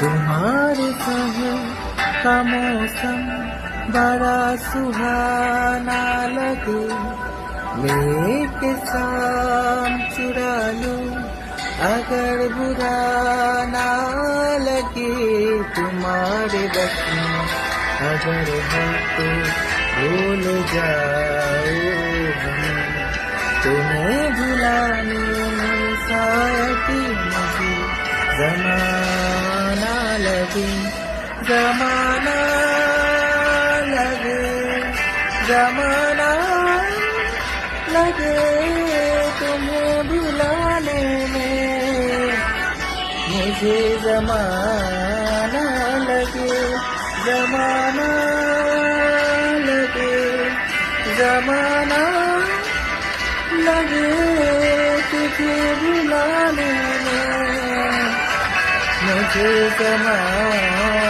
तुम्हारे शहर का मौसम बड़ा सुहाना लगे, लेके शाम चुरा लो अगर बुरा ना लगे। तुम्हारे बस में अगर हो तो भूल जाओ हमें, तुम्हें भुलाने में शायद मुझे ज़माना लगे, ज़माना लगे, ज़माना लगे। तुम्हें भुलाने में मुझे ज़माना लगे, ज़माना लगे, ज़माना लगे। तुझे भुलाने में मुझे ज़माना